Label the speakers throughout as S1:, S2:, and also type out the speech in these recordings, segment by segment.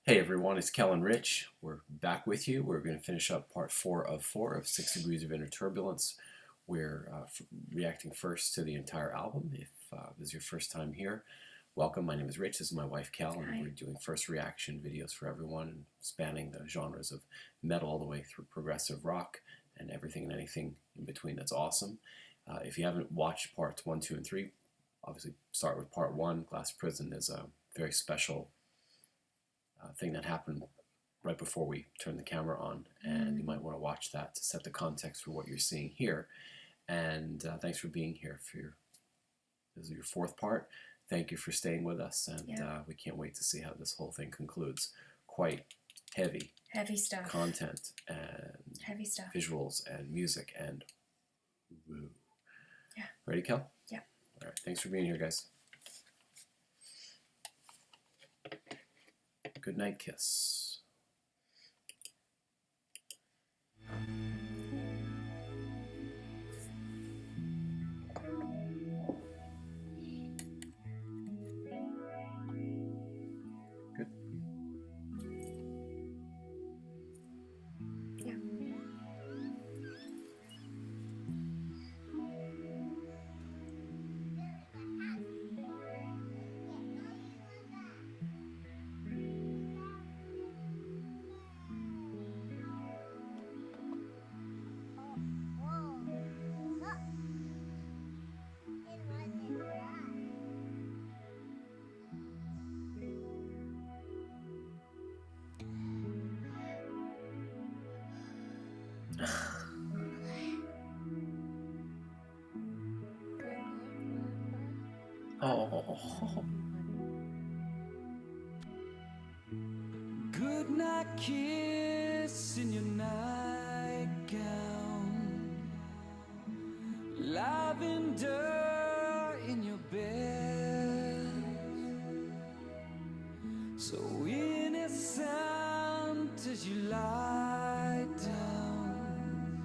S1: Hey everyone, it's Kel-n-Rich. We're back with you. We're going to finish up part 4 of 6 Degrees of Inner Turbulence. We're reacting first to the entire album. If this is your first time here, welcome. My name is Rich. This is my wife Kel, and
S2: Hi.
S1: we're doing first reaction videos for everyone, spanning the genres of metal all the way through progressive rock and everything and anything in between. That's awesome. If you haven't watched parts 1, 2, and 3, obviously start with part 1. Glass Prison is a very special thing that happened right before we turned the camera on, and you might want to watch that to set the context for what you're seeing here. And thanks for being here. This is your 4th part. Thank you for staying with us, and we can't wait to see how this whole thing concludes. Quite heavy
S2: stuff.
S1: Content and
S2: Heavy stuff.
S1: Visuals and music and woo.
S2: Yeah.
S1: Ready, Kel?
S2: Yeah.
S1: All right. Thanks for being here, guys. Good night kiss. Good.
S2: Yeah.
S1: Oh.
S3: Good night kiss in your nightgown, lavender in your bed, so innocent as you lie down,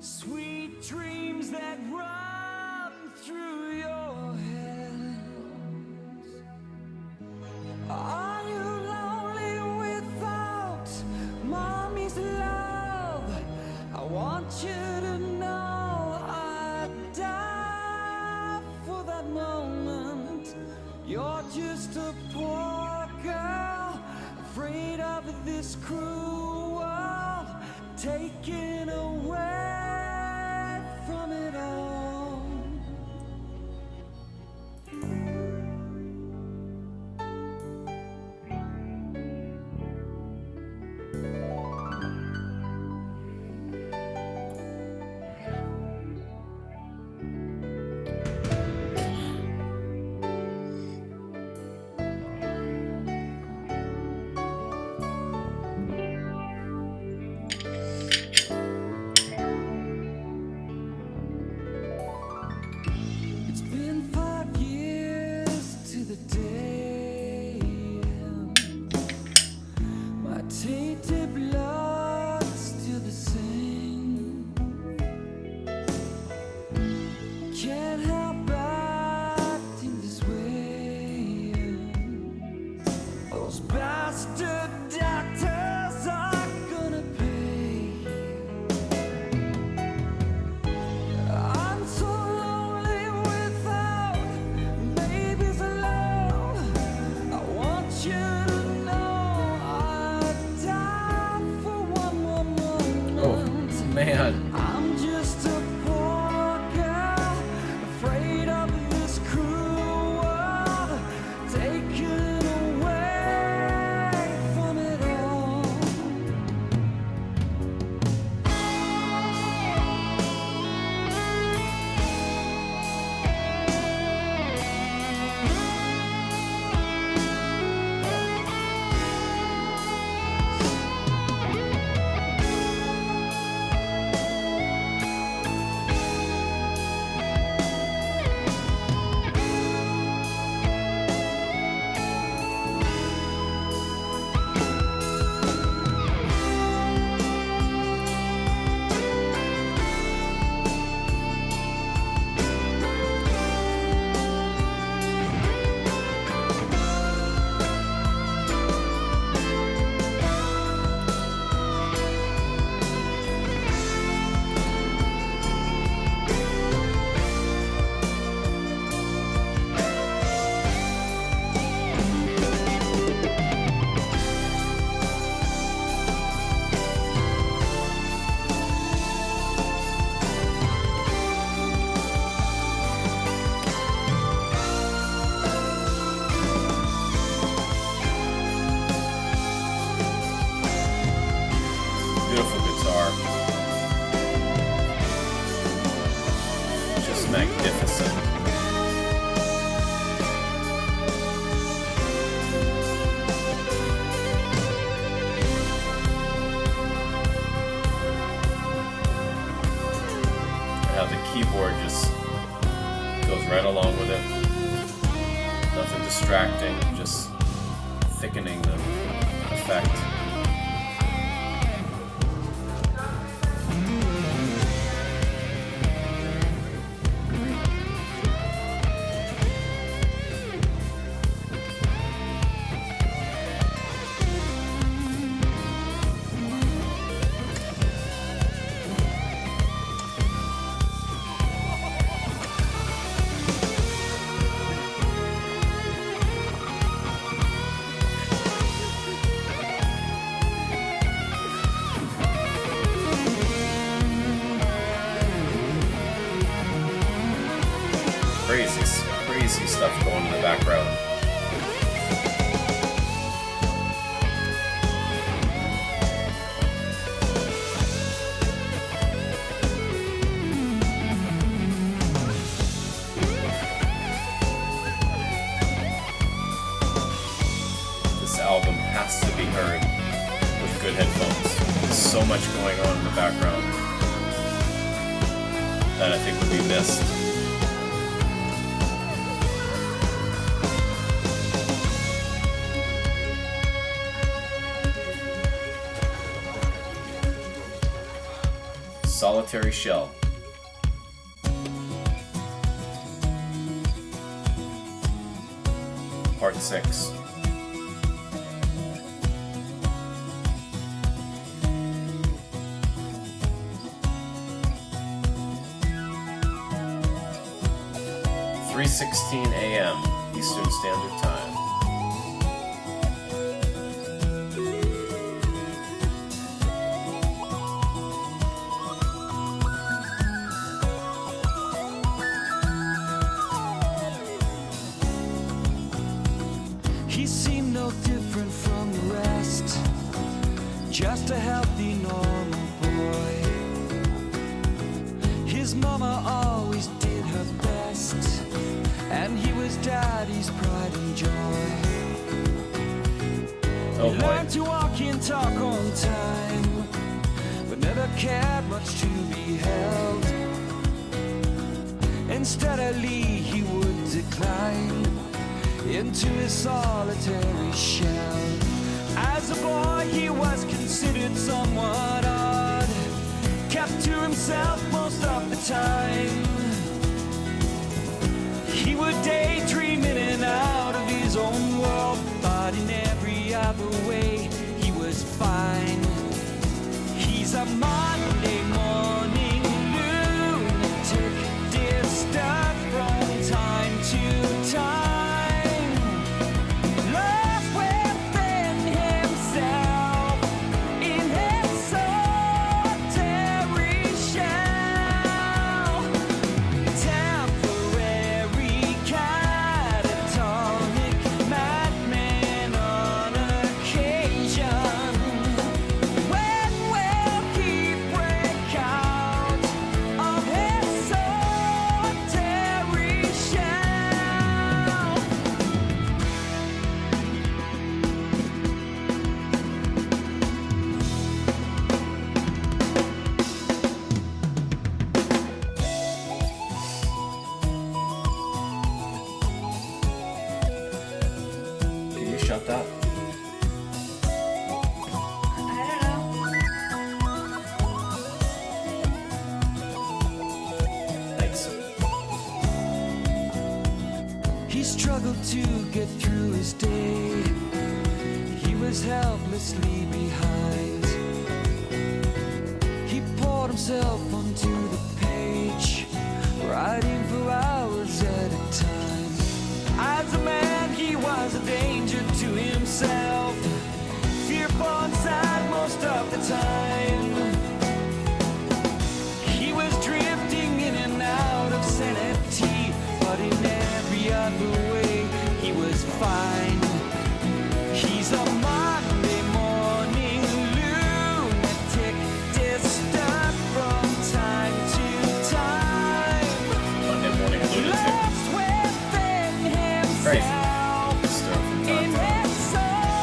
S3: sweet dreams that run through your head. Are you lonely without mommy's love? I want you to know I'd die for that moment. You're just a poor girl, afraid of this cruel world, taken away from it all. It's been 5 years to the day. My tainted blood's still the same. Can't help acting this way. Those bastard doctors are gonna pay. I'm so lonely without baby's love. I want you to know I'd die
S1: keyboard just goes right along with it. Nothing distracting, just thickening the effect. Crazy stuff going in the background. This album has to be heard with good headphones. There's so much going on in the background that I think would be missed. Solitary Shell. Part 6. (3:16 a.m. Eastern Standard Time).
S3: He seemed no different from the rest, just a healthy, normal boy. His mama always did her best, and he was daddy's pride and joy.
S1: Oh
S3: He
S1: boy.
S3: learned to walk and talk on time, but never cared much to be held. Instead of Lee, he would decline into his solitary shell. As a boy, he was considered somewhat odd, kept to himself most of the time. He would daydream in and out of his own world, but in every other way, he was fine. He's a Monday morning lunatic, disturbed from time to time.
S1: Shut up. Thanks.
S3: He struggled to get through his day. He was helplessly behind. He poured himself onto the page, writing for hours at a time. As a man, he was a danger to himself, fearful inside most of the time. He was drifting in and out of sanity, but in every other way, he was fine. He's a Monday morning lunatic, disturbed from time to time.
S1: Monday morning lunatic.
S3: Lost within himself.
S1: Crazy. Disturbed from time to time.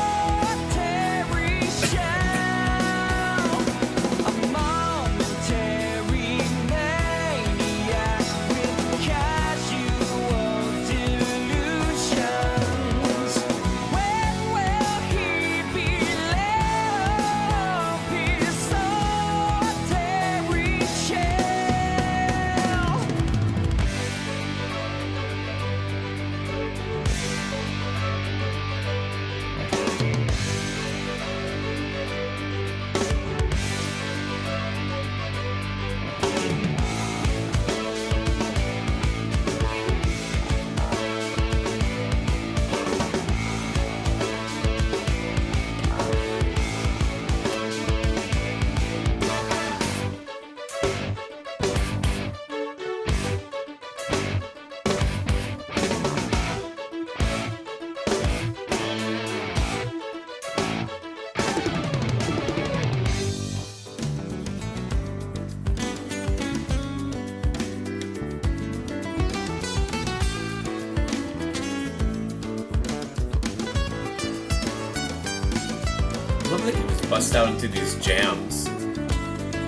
S1: love that he just busts out into these jams,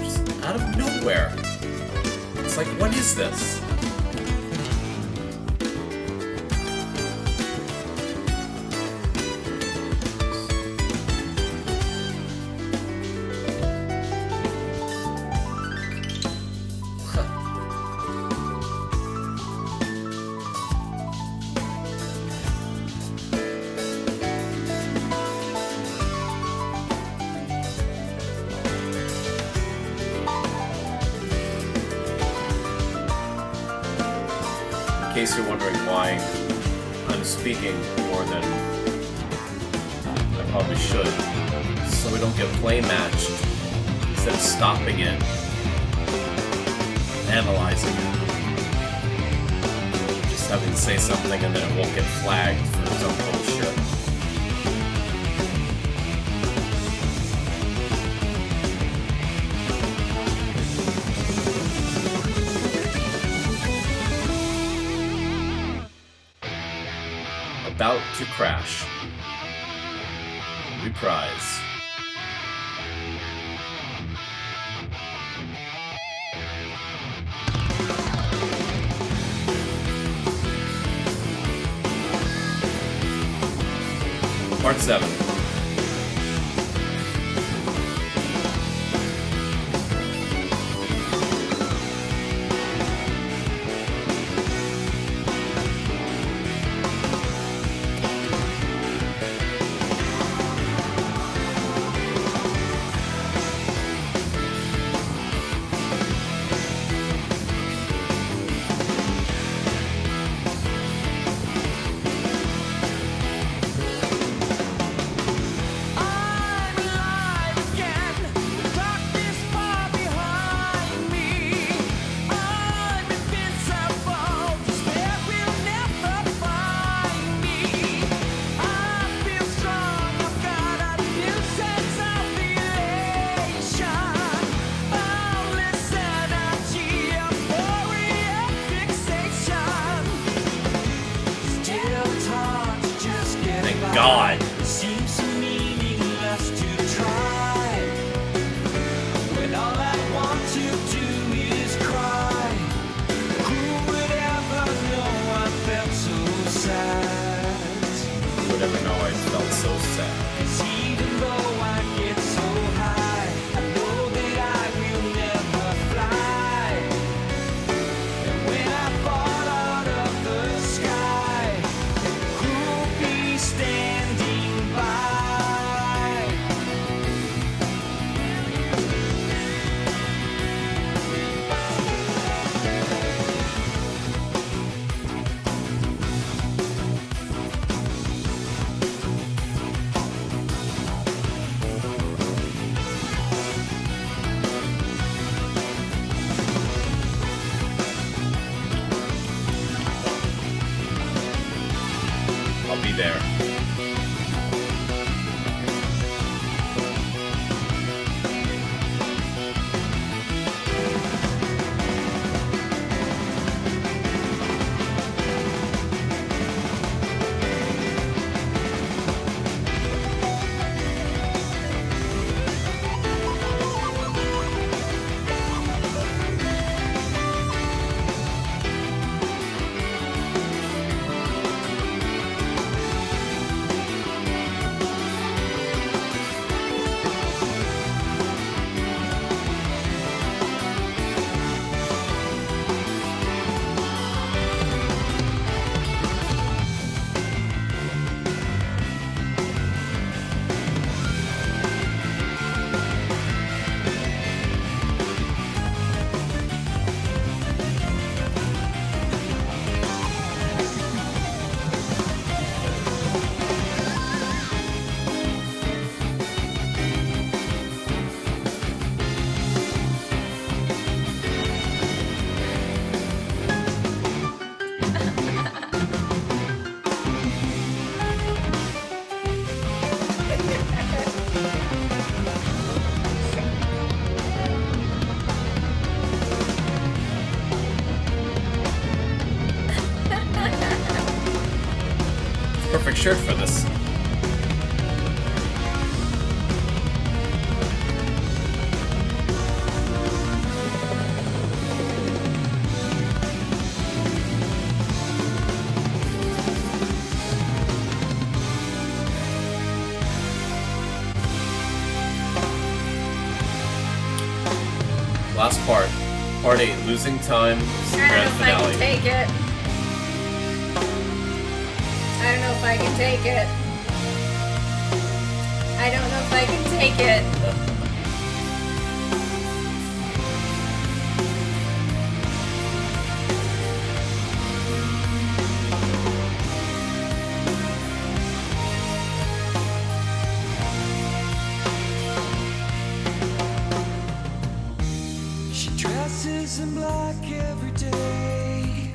S1: just out of nowhere. It's like, what is this? In case you're wondering why I'm speaking more than I probably should, so we don't get play matched, instead of stopping it, analyzing it, just having to say something and then it won't get flagged for some bullshit. About to crash. Reprise. Part 7. God.
S3: Seems meaningless to try when all I want to do is cry. Who would ever know I felt so sad?
S1: Who would ever know I felt so sad?
S3: 'Cause even though I get so high, I know that I will never fly. And when I fall out of the sky, who'll be standing by?
S1: I'll be there. Perfect shirt for this. Last part. Part 8, Losing Time,
S2: I don't know
S1: grand
S2: if I can
S1: finale.
S2: take it. I don't know if I can take it. I don't know if I can take it.
S3: She dresses in black every day.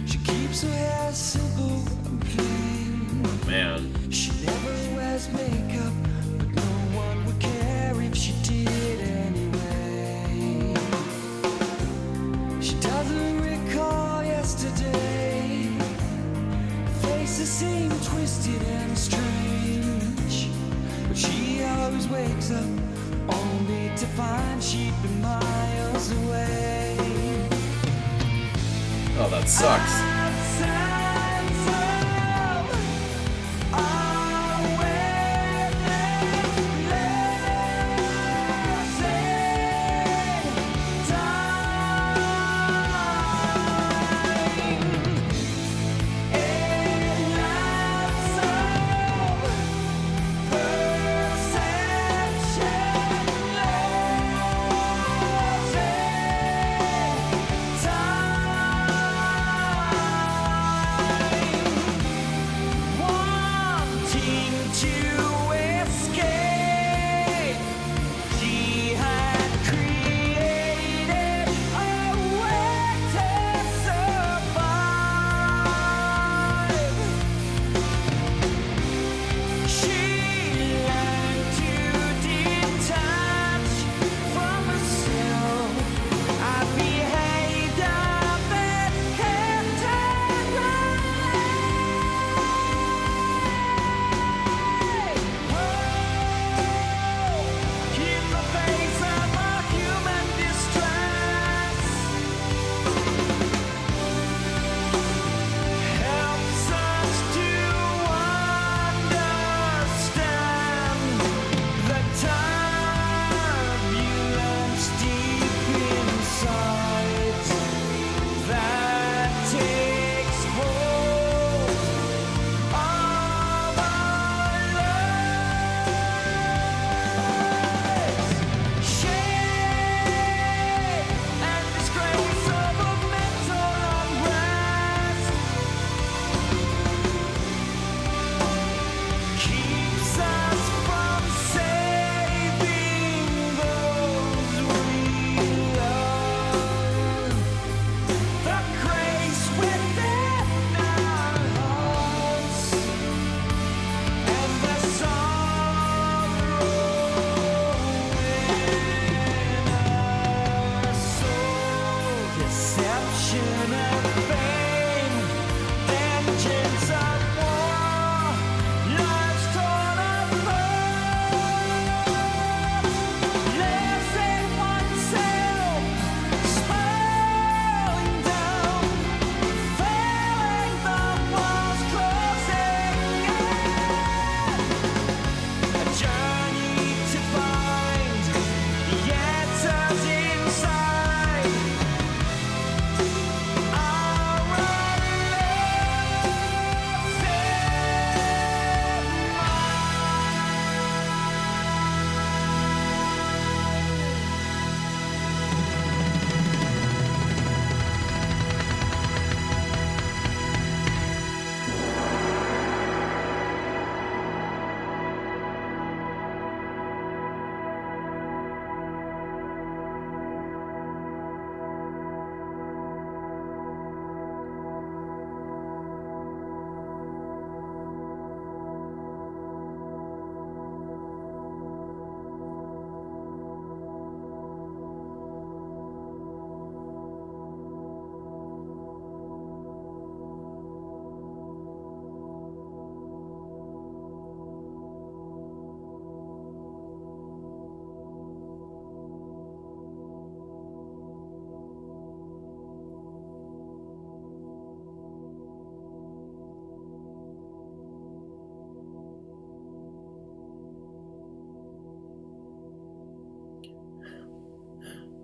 S3: She keeps her hair simple and plain.
S1: Man.
S3: She never wears makeup, but no one would care if she did anyway. She doesn't recall yesterday. Faces seem twisted and strange, but she always wakes up only to find she'd been miles away.
S1: Oh, that sucks.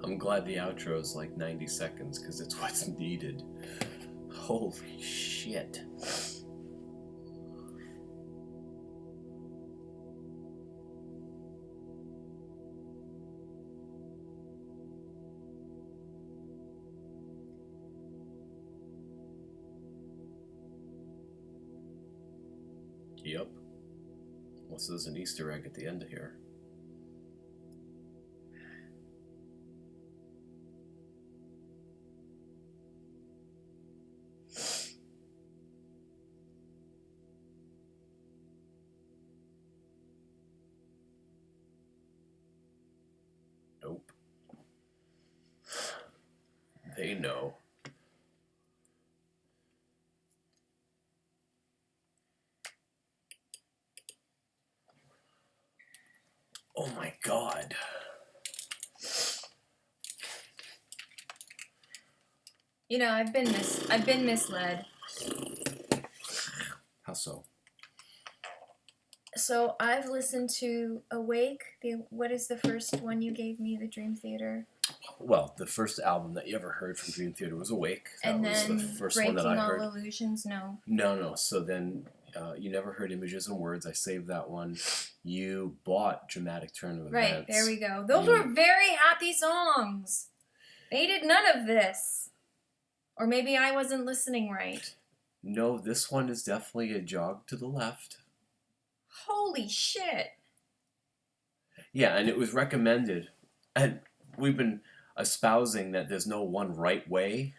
S1: I'm glad the outro is like 90 seconds because it's what's needed. Holy shit. Yep. Well, so there's an Easter egg at the end of here. Nope. They know. Oh my God.
S2: You know, I've been misled.
S1: How so?
S2: So I've listened to Awake. What is the first one you gave me? The Dream Theater.
S1: Well, the first album that you ever heard from Dream Theater was Awake. That
S2: And
S1: was
S2: then
S1: the first
S2: Breaking
S1: one that I
S2: All
S1: heard.
S2: Illusions. No.
S1: No. So then you never heard Images and Words. I saved that one. You bought Dramatic Turn of Events.
S2: Right, there we go. Those were very happy songs. They did none of this. Or maybe I wasn't listening right.
S1: No, this one is definitely a jog to the left.
S2: Holy shit.
S1: Yeah, and it was recommended. And we've been espousing that there's no one right way.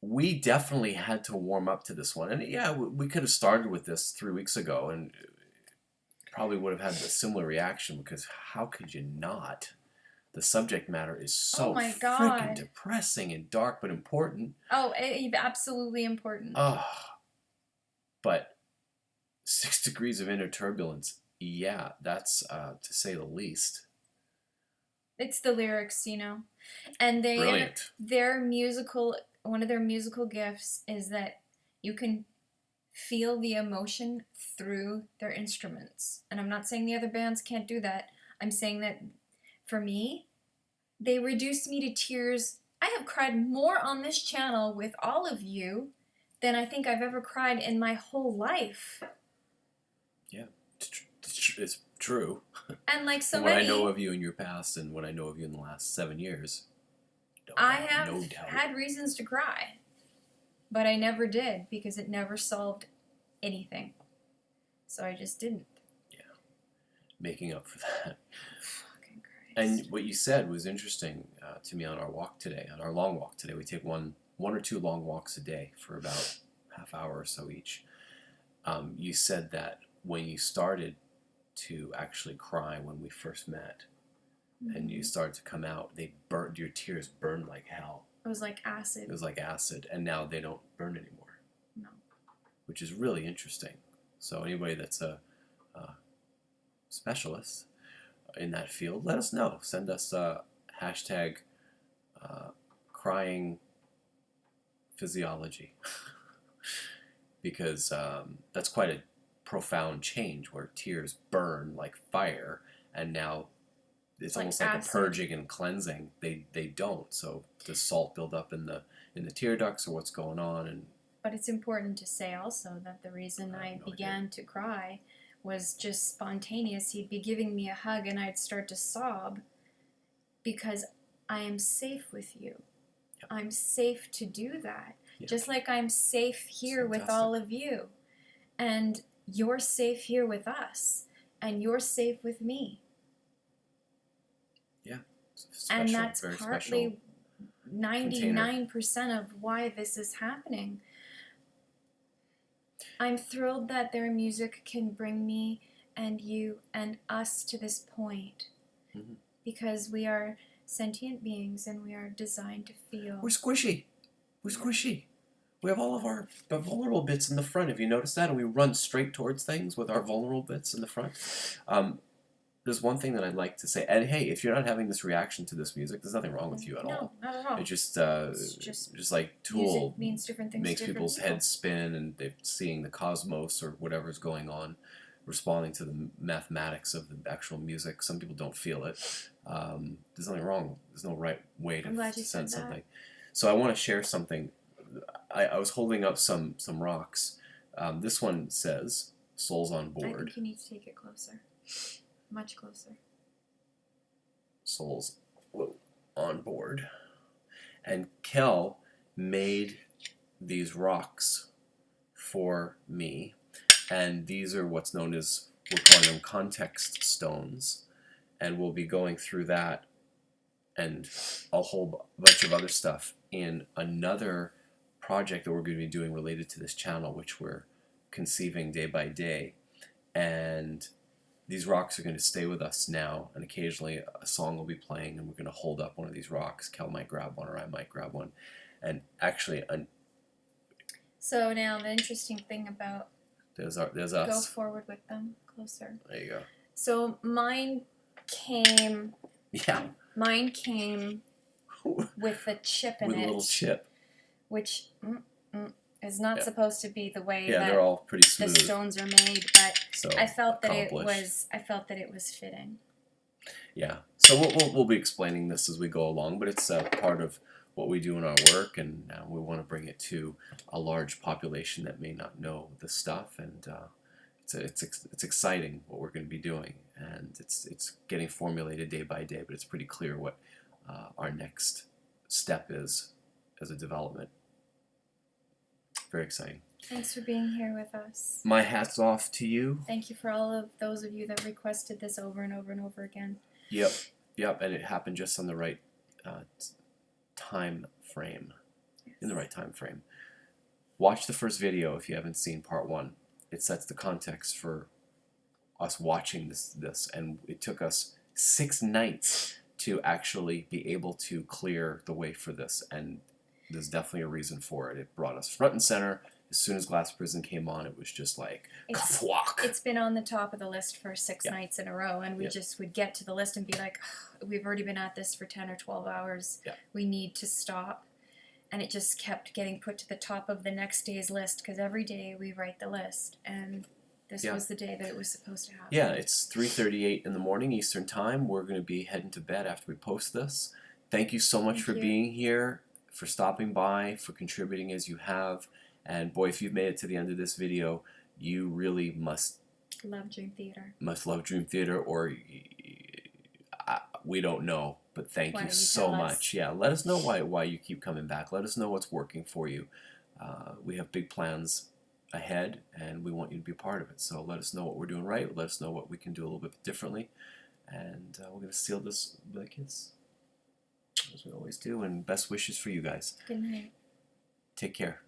S1: We definitely had to warm up to this one. And yeah, we could have started with this 3 weeks ago and probably would have had a similar reaction because how could you not? The subject matter is so
S2: Oh my God.
S1: freaking depressing and dark but important.
S2: Oh, absolutely important.
S1: But 6 Degrees of Inner Turbulence, yeah, that's to say the least.
S2: It's the lyrics, you know. And
S1: Brilliant.
S2: One of their musical gifts is that you can feel the emotion through their instruments. And I'm not saying the other bands can't do that. I'm saying that for me, they reduced me to tears. I have cried more on this channel with all of you than I think I've ever cried in my whole life.
S1: Yeah, it's true.
S2: And like so
S1: when
S2: many,
S1: I know of you in your past and what I know of you in the last 7 years,
S2: I have
S1: no doubt.
S2: had reasons to cry. But I never did because it never solved anything. So I just didn't.
S1: Yeah, making up for that.
S2: Fucking Christ.
S1: And what you said was interesting to me on our walk today, on our long walk today. We take one or two long walks a day for about half hour or so each. You said that when you started to actually cry when we first met, and you started to come out, your tears burned like hell.
S2: It was like acid.
S1: It was like acid, and now they don't burn anymore.
S2: No.
S1: Which is really interesting. So anybody that's a specialist in that field, let us know. Send us hashtag crying physiology. Because that's quite a profound change where tears burn like fire, and now it's
S2: like
S1: almost
S2: acid.
S1: like a purging and cleansing. They don't. So does salt build up in the tear ducts, or what's going on? And
S2: But it's important to say also that the reason I began to cry was just spontaneous. He'd be giving me a hug and I'd start to sob because I am safe with you.
S1: Yep.
S2: I'm safe to do that.
S1: Yep.
S2: Just like I'm safe here with
S1: Fantastic.
S2: all of you. And you're safe here with us. And you're safe with me.
S1: yeah, it's special,
S2: And that's
S1: very
S2: partly
S1: special
S2: 99% of why this is happening. I'm thrilled that their music can bring me and you and us to this point.
S1: Mhm.
S2: Because we are sentient beings and we are designed to feel.
S1: We're squishy. We're squishy. We have all of our vulnerable bits in the front. Have you noticed that? And we run straight towards things with our vulnerable bits in the front. There's one thing that I'd like to say. And hey, if you're not having this reaction to this music, there's nothing wrong with you at all.
S2: No, not at all.
S1: It's just like
S2: music
S1: Tool
S2: means different things
S1: makes
S2: to different
S1: people's
S2: people.
S1: heads spin and they're seeing the cosmos or whatever's going on. responding to the mathematics of the actual music. Some people don't feel it. There's nothing wrong. There's no right way
S2: I'm glad
S1: to
S2: you
S1: send
S2: said that.
S1: something. So I want to share something. I was holding up some rocks. This one says, "Souls on
S2: I
S1: board."
S2: think you need to take it closer. Much closer.
S1: Souls on board. And Kel made these rocks for me, and these are what's known as, we're calling them context stones, and we'll be going through that and a whole bunch of other stuff in another project that we're going to be doing related to this channel, which we're conceiving day by day. And these rocks are going to stay with us now, and occasionally a song will be playing and we're going to hold up one of these rocks. Kel might grab one or I might grab one. And actually,
S2: So now the interesting thing about
S1: there's
S2: go
S1: us.
S2: forward with them closer.
S1: There you go.
S2: So mine came
S1: Yeah.
S2: with a chip in
S1: With a
S2: it,
S1: little chip.
S2: which is not
S1: Yeah.
S2: supposed to be the way
S1: Yeah,
S2: that
S1: they're all pretty
S2: the
S1: smooth.
S2: stones are made, but
S1: So
S2: I felt that
S1: accomplished.
S2: I felt that it was fitting.
S1: Yeah. So we'll be explaining this as we go along, but it's part of what we do in our work, and we want to bring it to a large population that may not know the stuff, and it's exciting what we're going to be doing, and it's getting formulated day by day, but it's pretty clear what our next step is as a development. Very exciting.
S2: Thanks for being here with us.
S1: My hat's off to you.
S2: Thank you for all of those of you that requested this over and over and over again.
S1: Yep, and it happened just on the right time frame. In the right time frame. Watch the first video if you haven't seen part 1. It sets the context for us watching this, and it took us 6 nights to actually be able to clear the way for this, and there's definitely a reason for it. It brought us front and center. As soon as Glass Prison came on, it was just like, kafwak.
S2: It's been on the top of the list for 6
S1: Yeah.
S2: nights in a row, and we
S1: Yeah.
S2: just would get to the list and be like, "Oh, we've already been at this for 10 or 12 hours.
S1: Yeah.
S2: We need to stop." And it just kept getting put to the top of the next day's list, because every day we write the list, and this
S1: Yeah.
S2: was the day that it was supposed to happen.
S1: Yeah, it's 3:38 in the morning Eastern Time. We're going to be heading to bed after we post this. Thank you so much
S2: Thank
S1: for
S2: you.
S1: being here, for stopping by, for contributing as you have. And boy, if you've made it to the end of this video, you really must
S2: Love Dream Theater.
S1: love Dream Theater, or we don't know. But thank
S2: Why
S1: you
S2: don't you
S1: so
S2: tell us?
S1: much. Yeah, let us know why you keep coming back. Let us know what's working for you. We have big plans ahead, and we want you to be part of it. So let us know what we're doing right. Let us know what we can do a little bit differently. And we're going to seal this with a kiss, as we always do. And best wishes for you guys.
S2: Good night.
S1: Take care.